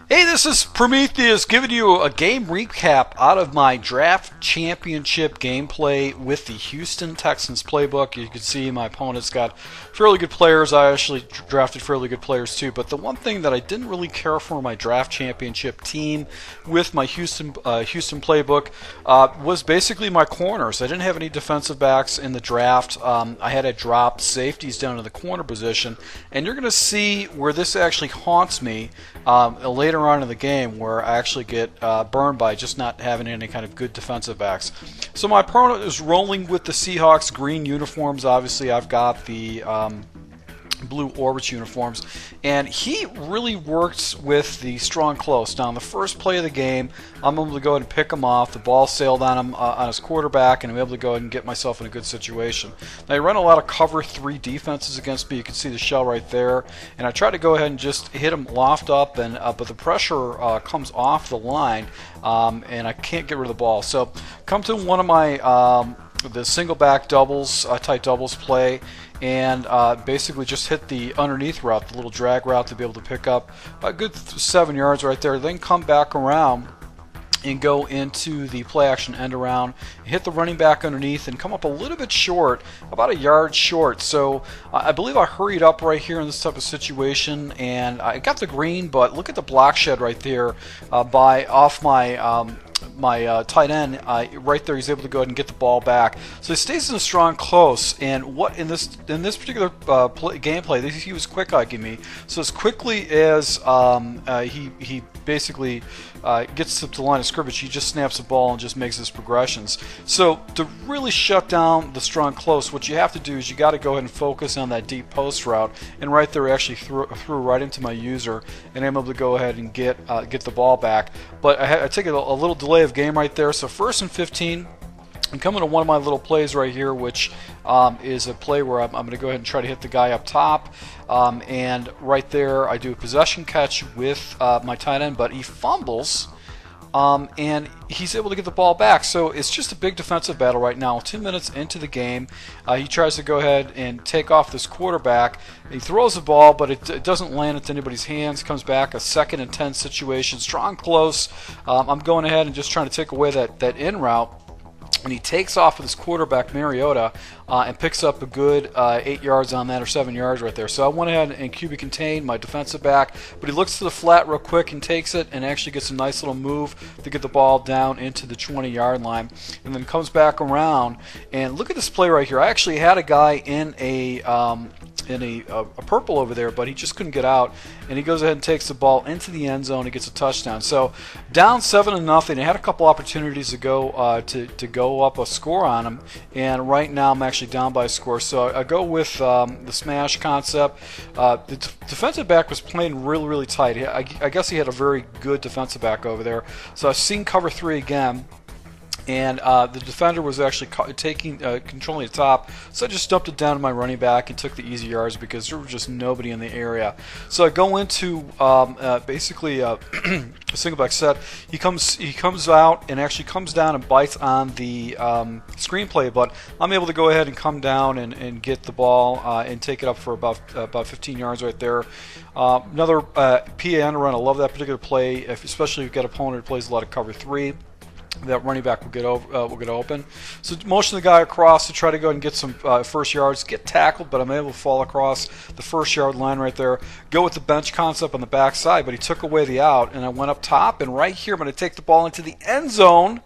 Hey, this is Prometheus giving you a game recap out of my draft championship gameplay with the Houston Texans playbook. You can see my opponent's got fairly good players. I actually drafted fairly good players too, but the one thing that I didn't really care for my draft championship team with my Houston playbook was basically my corners. I didn't have any defensive backs in the draft. I had to drop safeties down to the corner position, and you're going to see where this actually haunts me later on in the game, where I actually get burned by just not having any kind of good defensive backs. So my opponent is rolling with the Seahawks green uniforms. Obviously, I've got the blue Orbits uniforms, and he really works with the strong close. Now, on the first play of the game, I'm able to go ahead and pick him off. The ball sailed on him on his quarterback, and I'm able to go ahead and get myself in a good situation. Now, I run a lot of cover 3 defenses against me. You can see the shell right there, and I try to go ahead and just hit him loft up, and but the pressure comes off the line, and I can't get rid of the ball. So come to one of my the single back doubles, tight doubles play, and basically just hit the underneath route, the little drag route, to be able to pick up a good 7 yards right there. Then come back around and go into the play action end around, hit the running back underneath, and come up a little bit short, about a yard short. So I believe I hurried up right here in this type of situation, and I got the green, but look at the block shed right there off my tight end right there. He's able to go ahead and get the ball back, so he stays in a strong close. And what in this particular gameplay, he was quick hiking me. So as quickly as he basically gets to the line of scrimmage, he just snaps the ball and just makes his progressions. So to really shut down the strong close, what you have to do is you got to go ahead and focus on that deep post route. And right there, actually threw right into my user, and I'm able to go ahead and get the ball back. But I take a little delay of game right there. So 1st and 15. I'm coming to one of my little plays right here, which is a play where I'm going to go ahead and try to hit the guy up top. And right there, I do a possession catch with my tight end, but he fumbles, and he's able to get the ball back. So it's just a big defensive battle right now. 2 minutes into the game, he tries to go ahead and take off this quarterback. He throws the ball, but it doesn't land into anybody's hands. Comes back, a 2nd and 10 situation, strong close. I'm going ahead and just trying to take away that in route. And he takes off with his quarterback, Mariota, and picks up a good 8 yards on that, or 7 yards right there. So I went ahead and QB contained my defensive back, but he looks to the flat real quick and takes it, and actually gets a nice little move to get the ball down into the 20-yard line, and then comes back around. And look at this play right here. I actually had a guy in a purple over there, but he just couldn't get out, and he goes ahead and takes the ball into the end zone and gets a touchdown. So down 7-0. I had a couple opportunities to go to go up a score on him, and right now I'm actually down by a score. So I go with the smash concept. The defensive back was playing really tight. I guess he had a very good defensive back over there. So I've seen cover 3 again, and the defender was actually controlling the top, so I just dumped it down to my running back and took the easy yards because there was just nobody in the area. So I go into basically a single back set. He comes out and actually comes down and bites on the screenplay, but I'm able to go ahead and come down and get the ball and take it up for about 15 yards right there. Another PA end run. I love that particular play, especially if you've got an opponent who plays a lot of cover 3. That running back will get open. So motion the guy across to try to go and get some first yards. Get tackled, but I'm able to fall across the 1st-yard line right there. Go with the bench concept on the backside, but he took away the out, and I went up top. And right here, I'm going to take the ball into the end zone,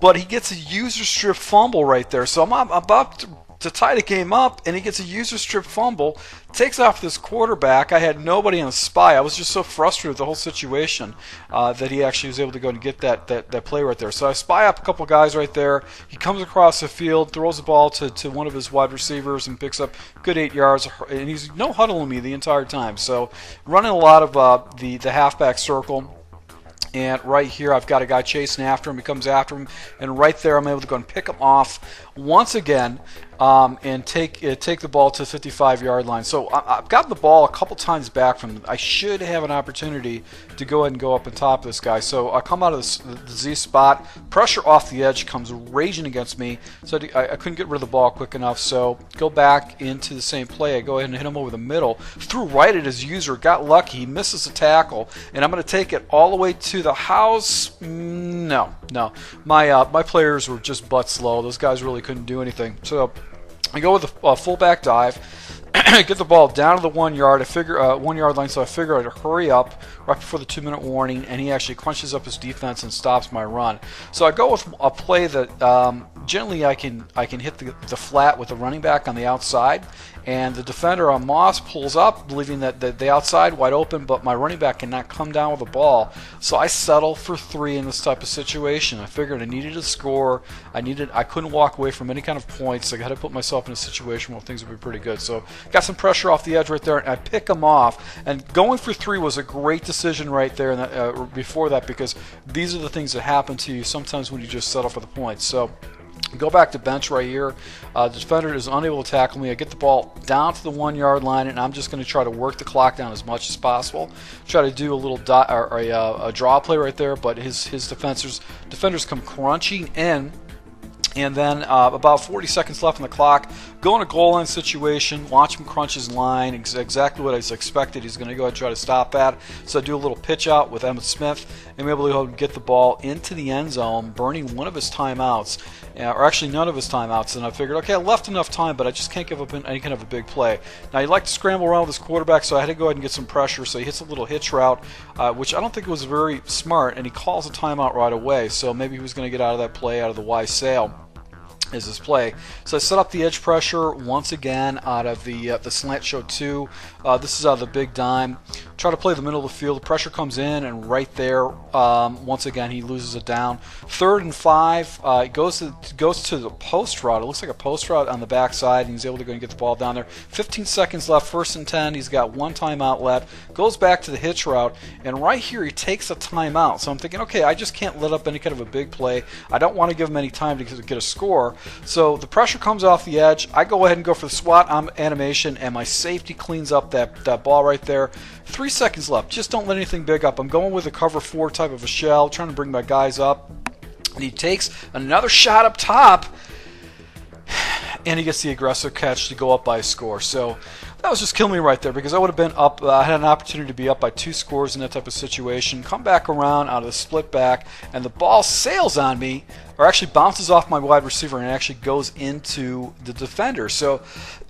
but he gets a user strip fumble right there. So I'm about to tie the game up, and he gets a user strip fumble, takes off this quarterback. I had nobody on the spy. I was just so frustrated with the whole situation that he actually was able to go and get that play right there. So I spy up a couple guys right there. He comes across the field, throws the ball to one of his wide receivers, and picks up good 8 yards, and he's no huddling me the entire time. So running a lot of the halfback circle. And right here, I've got a guy chasing after him. He comes after him, and right there, I'm able to go and pick him off once again. and take the ball to the 55-yard line. So I've gotten the ball a couple times back from them. I should have an opportunity to go ahead and go up and top this guy. So I come out of the Z spot, pressure off the edge comes raging against me, so I couldn't get rid of the ball quick enough. So go back into the same play. I go ahead and hit him over the middle, threw right at his user, got lucky, he misses a tackle, and I'm going to take it all the way to the house. No. My players were just butt slow. Those guys really couldn't do anything. So I go with a fullback dive, get the ball down to the 1 yard. I figure 1 yard line, so I figure I'd hurry up right before the 2-minute warning, and he actually crunches up his defense and stops my run. So I go with a play that generally I can hit the flat with the running back on the outside, and the defender on Moss pulls up, believing that the outside wide open, but my running back cannot come down with the ball. So I settle for 3 in this type of situation. I figured I needed a score. I couldn't walk away from any kind of points. I got to put myself in a situation where things would be pretty good. So got some pressure off the edge right there, and I pick him off. And going for 3 was a great decision right there. And before that, because these are the things that happen to you sometimes when you just settle for the points. So go back to bench right here. The defender is unable to tackle me. I get the ball down to the 1 yard line, and I'm just going to try to work the clock down as much as possible. Try to do a little a draw play right there, but his defenders come crunching in. And then about 40 seconds left on the clock, go in a goal line situation, watch him crunch his line, exactly what I expected. He's going to go ahead and try to stop that. So I do a little pitch out with Emmitt Smith, and I'm able to go and get the ball into the end zone, burning one of his timeouts, or actually none of his timeouts. And I figured, okay, I left enough time, but I just can't give up any kind of a big play. Now, he'd like to scramble around with his quarterback, so I had to go ahead and get some pressure. So he hits a little hitch route, which I don't think was very smart, and he calls a timeout right away. So maybe he was going to get out of that play, out of the wise sail. Is his play. So I set up the edge pressure once again out of the slant show 2. This is out of the big dime. Try to play the middle of the field. The pressure comes in, and right there, once again, he loses it down. 3rd and 5. It goes to the post route. It looks like a post route on the backside, and he's able to go and get the ball down there. 15 seconds left. 1st and 10. He's got 1 timeout left. Goes back to the hitch route, and right here he takes a timeout. So I'm thinking, okay, I just can't let up any kind of a big play. I don't want to give him any time to get a score. So the pressure comes off the edge. I go ahead and go for the SWAT animation, and my safety cleans up that ball right there. 3 seconds left. Just don't let anything big up. I'm going with a cover 4 type of a shell, trying to bring my guys up. And he takes another shot up top, and he gets the aggressive catch to go up by a score. So that was just killing me right there, because I would have been up. I had an opportunity to be up by 2 scores in that type of situation. Come back around out of the split back, and the ball sails on me, or actually bounces off my wide receiver and actually goes into the defender. So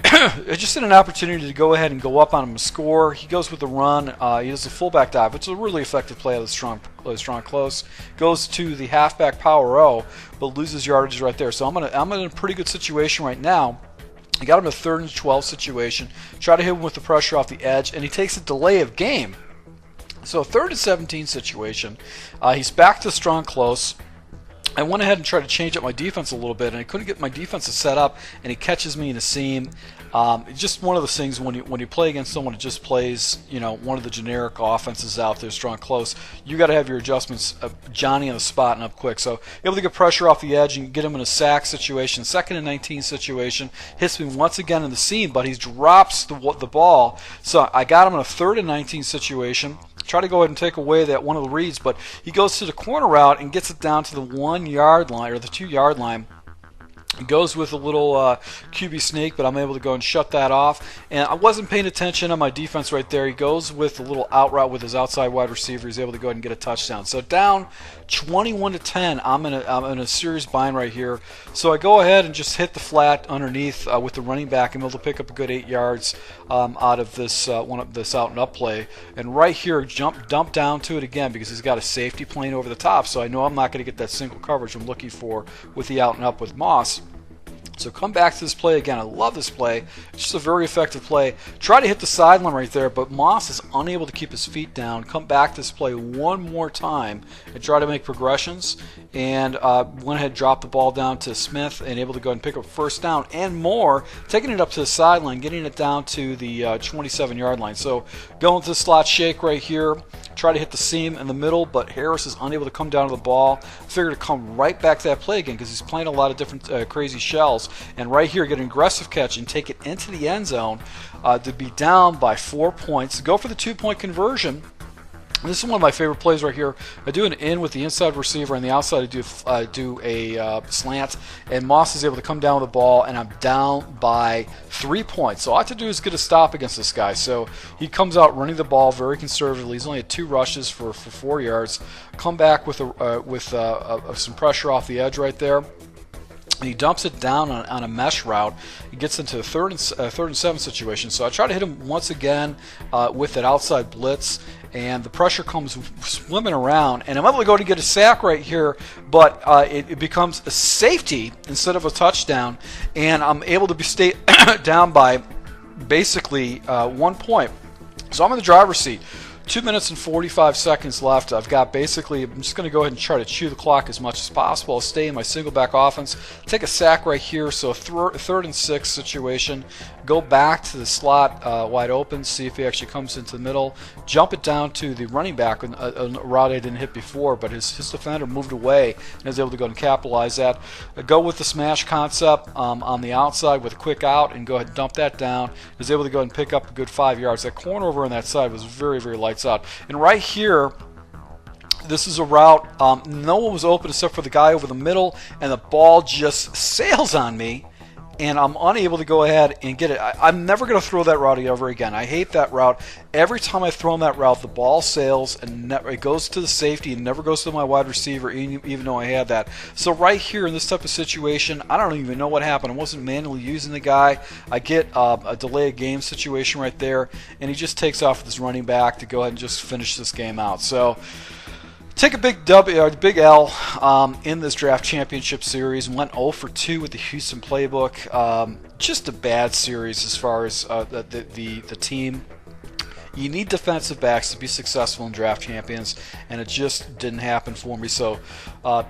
I just had an opportunity to go ahead and go up on him and score. He goes with the run. He does a fullback dive, which is a really effective play out of the strong close. Goes to the halfback power O, but loses yardage right there. So I'm in a pretty good situation right now. I got him a 3rd and 12 situation. Try to hit him with the pressure off the edge, and he takes a delay of game. So 3rd and 17 situation. He's back to strong close. I went ahead and tried to change up my defense a little bit, and I couldn't get my defense to set up, and he catches me in a seam. Just one of those things when you play against someone who just plays, one of the generic offenses out there, strong close, you got to have your adjustments, Johnny on the spot and up quick. So able to get pressure off the edge and get him in a sack situation. 2nd and 19 situation, hits me once again in the seam, but he drops the ball. So I got him in a 3rd and 19 situation. Try to go ahead and take away that one of the reads, but he goes to the corner route and gets it down to the 1 yard line, or the 2 yard line. He goes with a little QB sneak, but I'm able to go and shut that off. And I wasn't paying attention on my defense right there. He goes with a little out route with his outside wide receiver. He's able to go ahead and get a touchdown. So down 21-10. I'm in a serious bind right here. So I go ahead and just hit the flat underneath with the running back. I'm able to pick up a good 8 yards out of this this out and up play. And right here, dump down to it again because he's got a safety plane over the top. So I know I'm not going to get that single coverage I'm looking for with the out and up with Moss. So come back to this play again. I love this play. It's just a very effective play. Try to hit the sideline right there, but Moss is unable to keep his feet down. Come back to this play one more time and try to make progressions. And went ahead and dropped the ball down to Smith and able to go and pick up 1st down and more, taking it up to the sideline, getting it down to the 27-yard line. So going to the slot shake right here. Try to hit the seam in the middle, but Harris is unable to come down to the ball. Figured to come right back to that play again because he's playing a lot of different crazy shells. and right here get an aggressive catch and take it into the end zone to be down by 4 points. Go for the 2-point conversion. This is one of my favorite plays right here. I do an in with the inside receiver, and the outside I do a slant, and Moss is able to come down with the ball, and I'm down by 3 points. So all I have to do is get a stop against this guy. So he comes out running the ball very conservatively. He's only had 2 rushes for 4 yards. Come back with some pressure off the edge right there. And he dumps it down on a mesh route. He gets into a third and 7 situation. So I try to hit him once again with that outside blitz, and the pressure comes swimming around, and I'm able to go to get a sack right here, but it becomes a safety instead of a touchdown, and I'm able to stay down by basically 1 point. So I'm in the driver's seat. 2 minutes and 45 seconds left. I've got basically, I'm just going to go ahead and try to chew the clock as much as possible. I'll stay in my single back offense. Take a sack right here, so a 3rd and 6 situation. Go back to the slot wide open, see if he actually comes into the middle. Jump it down to the running back, a route I didn't hit before, but his defender moved away and is able to go and capitalize that. Go with the smash concept on the outside with a quick out and go ahead and dump that down. Is able to go and pick up a good 5 yards. That corner over on that side was very, very light out. And right here, this is a route, no one was open except for the guy over the middle, and the ball just sails on me, and I'm unable to go ahead and get it. I'm never going to throw that route ever again. I hate that route. Every time I've thrown that route, the ball sails and it goes to the safety and never goes to my wide receiver, even though I had that. So right here in this type of situation, I don't even know what happened. I wasn't manually using the guy. I get a delay of game situation right there, and he just takes off with his running back to go ahead and just finish this game out. So take a big big L in this draft championship series. Went 0 for 2 with the Houston playbook. Just a bad series as far as the team. You need defensive backs to be successful in draft champions, and it just didn't happen for me. So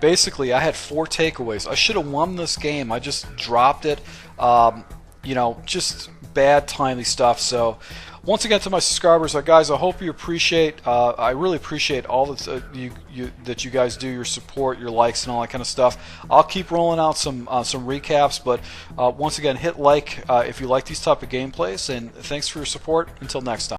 basically, I had 4 takeaways. I should have won this game. I just dropped it. You know, just bad timely stuff. So once again, to my subscribers, guys, I hope you appreciate. I really appreciate all that you guys do, your support, your likes, and all that kind of stuff. I'll keep rolling out some recaps, but once again, hit like if you like these type of gameplays, and thanks for your support. Until next time.